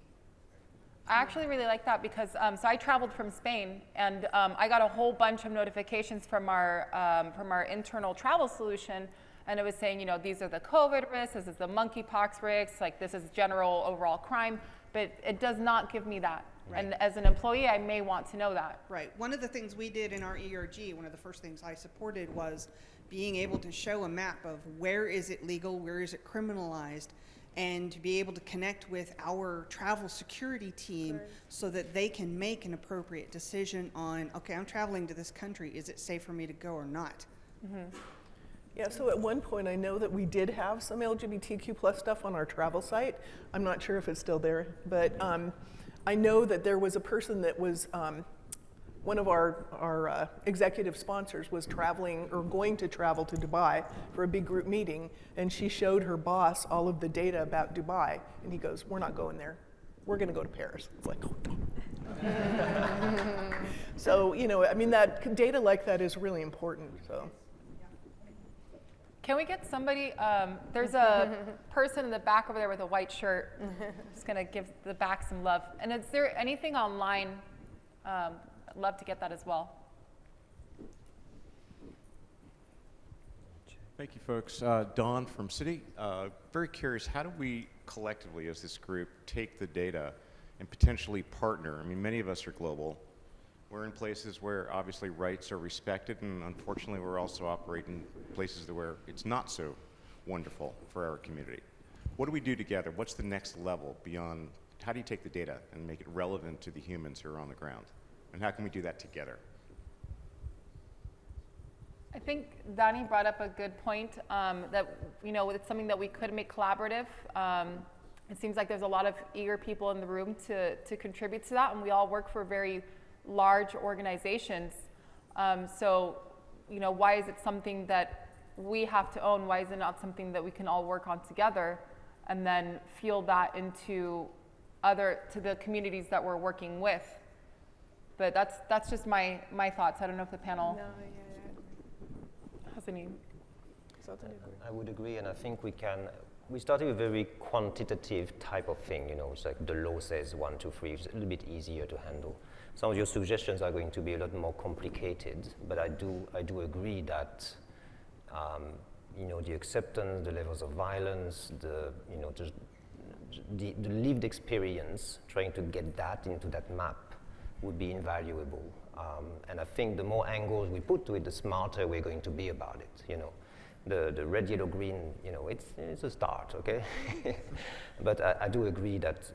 I actually really like that because, so I traveled from Spain, and I got a whole bunch of notifications from our internal travel solution, and it was saying, these are the COVID risks, this is the monkeypox risks, like this is general overall crime, but it does not give me that. Right. And as an employee, I may want to know that. Right. One of the things we did in our ERG, one of the first things I supported was being able to show a map of where is it legal, where is it criminalized, and to be able to connect with our travel security team so that they can make an appropriate decision on, okay, I'm traveling to this country, is it safe for me to go or not? Yeah, so at one point I know that we did have some LGBTQ plus stuff on our travel site. I'm not sure if it's still there, but I know that there was a person that was, one of our executive sponsors was traveling or going to travel to Dubai for a big group meeting, and she showed her boss all of the data about Dubai, and he goes, "We're not going there. We're going to go to Paris." It's like, oh, no. So, that data like that is really important. So. Can we get somebody, there's a person in the back over there with a white shirt. Just going to give the back some love. And is there anything online? I'd love to get that as well. Thank you, folks. Don from Citi. Very curious, how do we collectively, as this group, take the data and potentially partner? I mean, many of us are global. We're in places where obviously rights are respected, and unfortunately we're also operating in places where it's not so wonderful for our community. What do we do together? What's the next level beyond, how do you take the data and make it relevant to the humans who are on the ground? And how can we do that together? I think Dani brought up a good point that, it's something that we could make collaborative. It seems like there's a lot of eager people in the room to contribute to that, and we all work for very large organizations. So, why is it something that we have to own? Why is it not something that we can all work on together and then feel that into to the communities that we're working with? But that's just my thoughts. I don't know if the panel has any. I would agree, and I think we started with a very quantitative type of thing, it's like the law says 1, 2, 3, it's a little bit easier to handle. Some of your suggestions are going to be a lot more complicated, but I do agree that the acceptance, the levels of violence, the lived experience, trying to get that into that map would be invaluable. And I think the more angles we put to it, the smarter we're going to be about it, you know. The red, yellow, green, you know, it's a start, okay? But I do agree that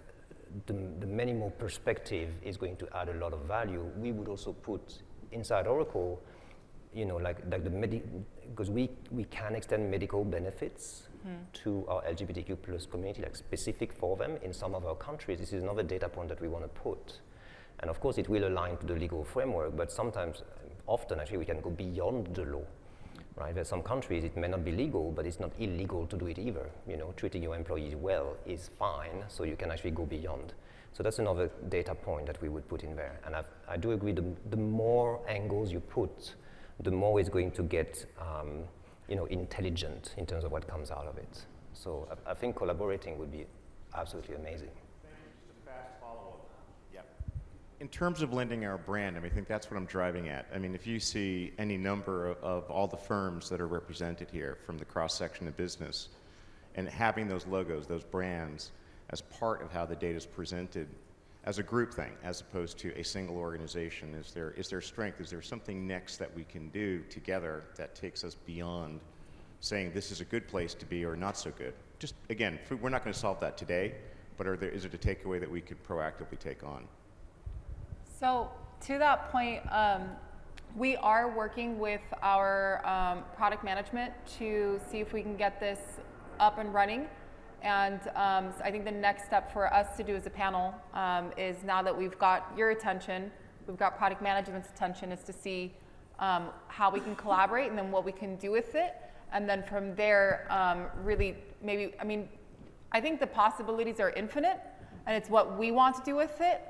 the many more perspective is going to add a lot of value. We would also put inside Oracle, you know, like the because we can extend medical benefits to our LGBTQ plus community, like specific for them in some of our countries. This is another data point that we want to put. And of course, it will align to the legal framework, but sometimes, often actually, we can go beyond the law. Right? There's some countries it may not be legal, but it's not illegal to do it either. You know, treating your employees well is fine, so you can actually go beyond. So that's another data point that we would put in there. And I do agree, the more angles you put, the more it's going to get, you know, intelligent in terms of what comes out of it. So I think collaborating would be absolutely amazing. Just a fast follow-up. Yep. In terms of lending our brand, I mean, I think that's what I'm driving at. I mean, if you see any number of all the firms that are represented here from the cross-section of business, and having those logos, those brands, as part of how the data is presented as a group thing, as opposed to a single organization, is there strength? Is there something next that we can do together that takes us beyond saying this is a good place to be or not so good? Just, again, we're not going to solve that today, but is it a takeaway that we could proactively take on? So to that point, we are working with our product management to see if we can get this up and running. And I think the next step for us to do as a panel is, now that we've got your attention, we've got product management's attention, is to see how we can collaborate and then what we can do with it. And then from there, really maybe, I mean, I think the possibilities are infinite, and it's what we want to do with it.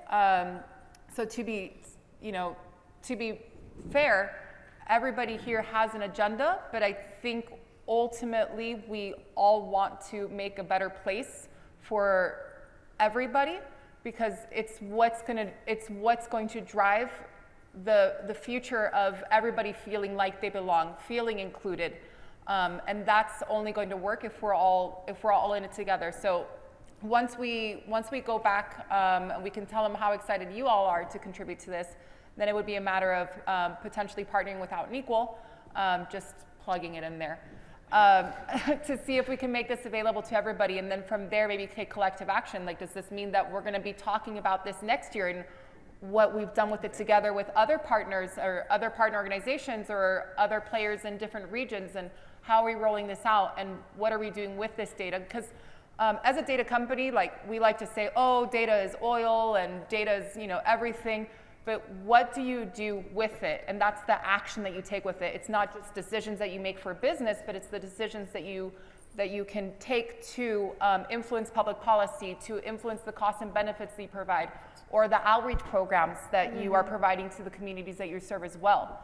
So to be, you know, to be fair, everybody here has an agenda, but I think ultimately we all want to make a better place for everybody, because it's what's going to drive the future of everybody feeling like they belong, feeling included, and that's only going to work if we're all in it together. So once we go back and we can tell them how excited you all are to contribute to this, then it would be a matter of potentially partnering with Out and Equal, just plugging it in there, to see if we can make this available to everybody, and then from there maybe take collective action. Like, does this mean that we're going to be talking about this next year and what we've done with it together with other partners or other partner organizations or other players in different regions, and how are we rolling this out and what are we doing with this data? Because as a data company, like, we like to say, oh, data is oil and data is, you know, everything. But what do you do with it? And that's the action that you take with it. It's not just decisions that you make for business, but it's the decisions that you can take to influence public policy, to influence the costs and benefits that you provide, or the outreach programs that you are providing to the communities that you serve as well.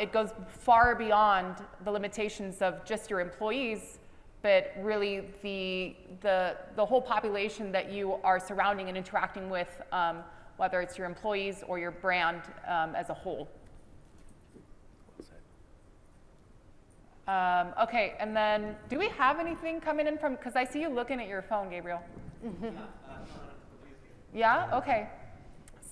It goes far beyond the limitations of just your employees, but really the whole population that you are surrounding and interacting with, whether it's your employees or your brand as a whole. Okay, and then do we have anything coming in from, because I see you looking at your phone, Gabriel. Yeah, okay.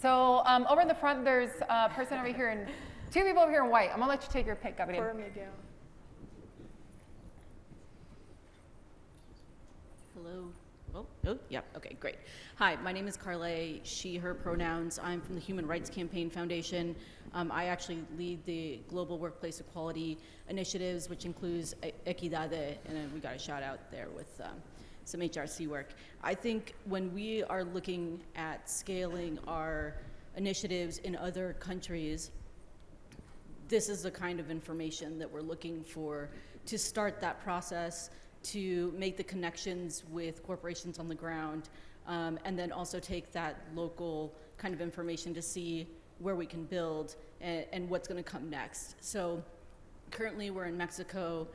So over in the front, there's a person over here, and two people over here in white. I'm gonna let you take your pick, Gabriel. For Miguel. Hello. Oh, yep, okay, great. Hi, my name is Carle, she, her pronouns. I'm from the Human Rights Campaign Foundation. I actually lead the Global Workplace Equality Initiatives, which includes Equidade, and we got a shout out there with some HRC work. I think when we are looking at scaling our initiatives in other countries, this is the kind of information that we're looking for to start that process, to make the connections with corporations on the ground, and then also take that local kind of information to see where we can build and what's going to come next. So currently we're in Mexico,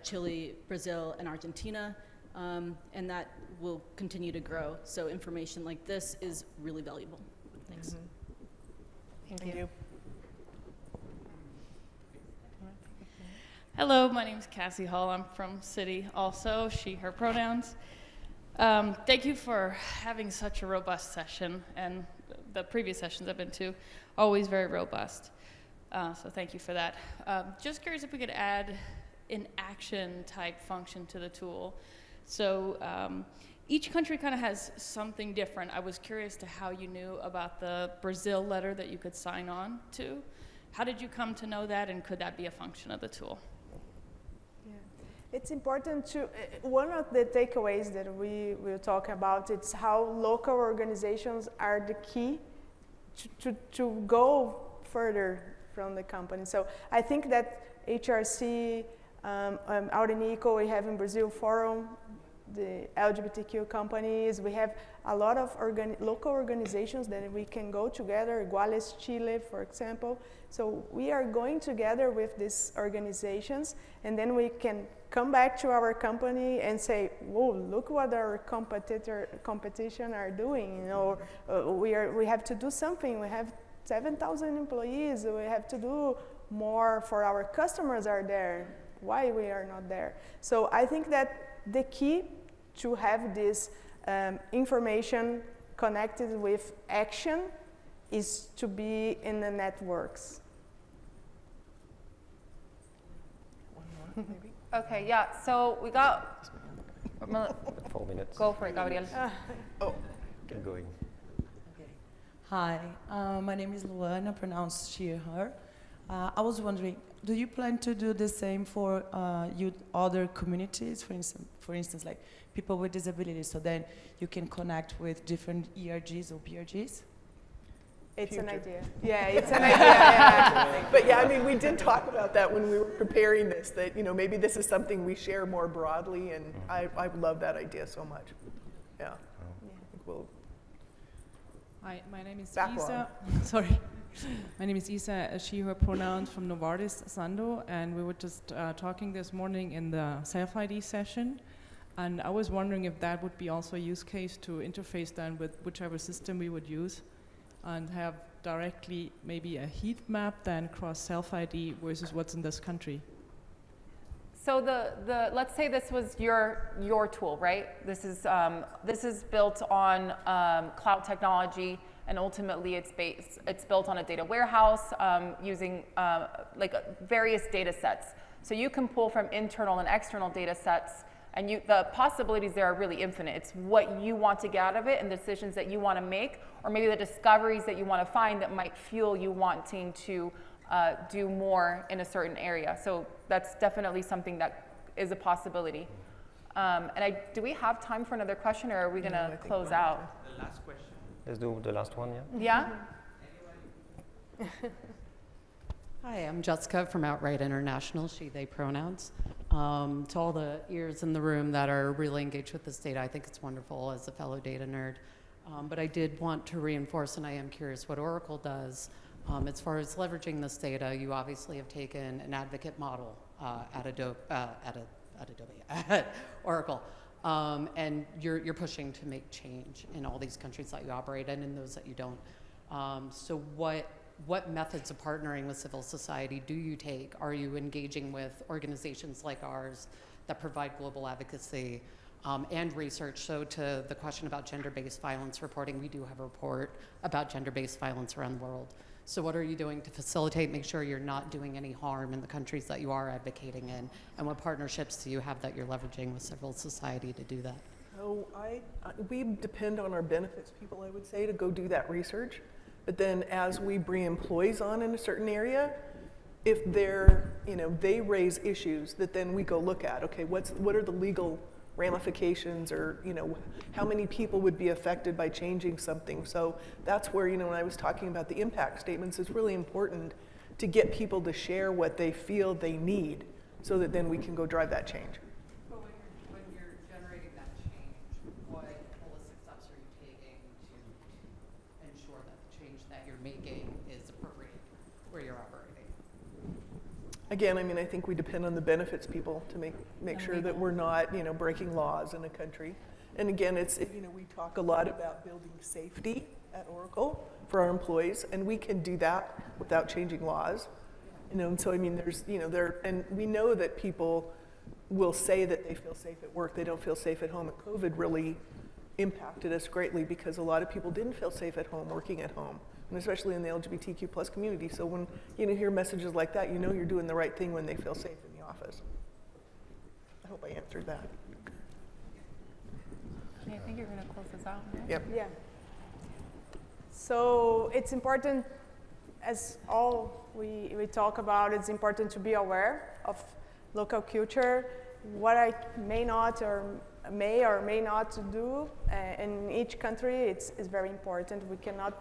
Chile, Brazil, and Argentina, and that will continue to grow. So information like this is really valuable. Thanks. Thank you. Hello, my name is Cassie Hall. I'm from City also, she, her pronouns. Thank you for having such a robust session and the previous sessions I've been to, always very robust. So thank you for that. Just curious if we could add an action type function to the tool. So each country kind of has something different. I was curious to how you knew about the Brazil letter that you could sign on to. How did you come to know that, and could that be a function of the tool? Yeah. It's important to, one of the takeaways that we will talk about, it's how local organizations are the key to go further from the company. So I think that HRC, out in ECO, we have in Brazil Forum, the LGBTQ companies, we have a lot of local organizations that we can go together, Iguales Chile, for example. So we are going together with these organizations, and then we can come back to our company and say, whoa, look what our competition are doing. You know, we have to do something. We have 7,000 employees. We have to do more for our customers are there. Why we are not there? So I think that the key to have this information connected with action is to be in the networks. One more, maybe. Okay, yeah, so we got 4 minutes. Go for it, Gabriel. Keep going. Okay. Hi, my name is Luana, pronounced she, her. I was wondering, do you plan to do the same for other communities, for instance, like people with disabilities, so then you can connect with different ERGs or PRGs? It's an Future. idea. Yeah, it's an idea. Yeah. But yeah, I mean, we did talk about that when we were preparing this, that, you know, maybe this is something we share more broadly, and I love that idea so much. Yeah. I think we'll Hi, my name is Backlog. Isa. Sorry. My name is Isa, she, her pronouns from Novartis Sando, and we were just talking this morning in the self-ID session, and I was wondering if that would be also a use case to interface then with whichever system we would use, and have directly maybe a heat map then cross self-ID versus what's in this country. So let's say this was your tool, right? This is built on cloud technology, and ultimately it's built on a data warehouse using various data sets. So you can pull from internal and external data sets, and the possibilities there are really infinite. It's what you want to get out of it and the decisions that you want to make, or maybe the discoveries that you want to find that might fuel you wanting to do more in a certain area. So that's definitely something that is a possibility. Do we have time for another question, or are we going to close out? The last question. Let's do the last one, yeah? Yeah? Hi, I'm Jessica from Outright International, she, they pronouns. To all the ears in the room that are really engaged with this data, I think it's wonderful as a fellow data nerd. But I did want to reinforce, and I am curious what Oracle does. As far as leveraging this data, you obviously have taken an advocate model at Oracle. And you're pushing to make change in all these countries that you operate in and those that you don't. So what methods of partnering with civil society do you take? Are you engaging with organizations like ours that provide global advocacy and research? So to the question about gender-based violence reporting, we do have a report about gender-based violence around the world. So what are you doing to facilitate, make sure you're not doing any harm in the countries that you are advocating in? And what partnerships do you have that you're leveraging with civil society to do that? Oh, we depend on our benefits people, I would say, to go do that research. But then as we bring employees on in a certain area, if they're, they raise issues that then we go look at, okay, what are the legal ramifications, or, how many people would be affected by changing something? So that's where, when I was talking about the impact statements, it's really important to get people to share what they feel they need so that then we can go drive that change. But when you're generating that change, what holistic steps are you taking to ensure that the change that you're making is appropriate where you're operating? Again, I think we depend on the benefits people to make sure that we're not, breaking laws in a country. And again, we talk a lot about building safety at Oracle for our employees, and we can do that without changing laws. And so there's, and we know that people will say that they feel safe at work, they don't feel safe at home. And COVID really, impacted us greatly because a lot of people didn't feel safe at home, working at home, and especially in the LGBTQ plus community. So when you hear messages like that, you know you're doing the right thing when they feel safe in the office. I hope I answered that. I think you're going to close this out. Right? Yep. Yeah. So it's important, as all we talk about, it's important to be aware of local culture, what I may or may not do in each country. It's very important. We cannot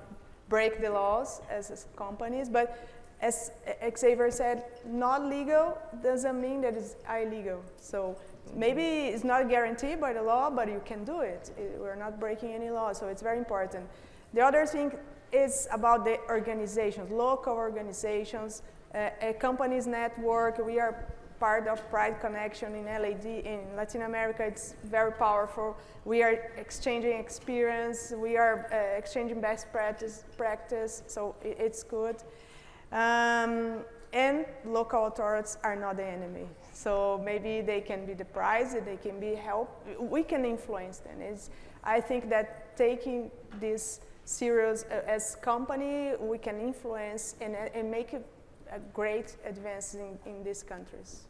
break the laws as companies, but as Xavier said, not legal doesn't mean that it's illegal. So maybe it's not guaranteed by the law, but you can do it. We're not breaking any law, so it's very important. The other thing is about the organizations, local organizations, a company's network. We are part of Pride Connection in LAD. In Latin America, it's very powerful. We are exchanging experience. We are exchanging best practice, so it's good. And local authorities are not the enemy. So maybe they can be the prize, they can be help. We can influence them. I think that taking this serious as company, we can influence and make a great advance in these countries.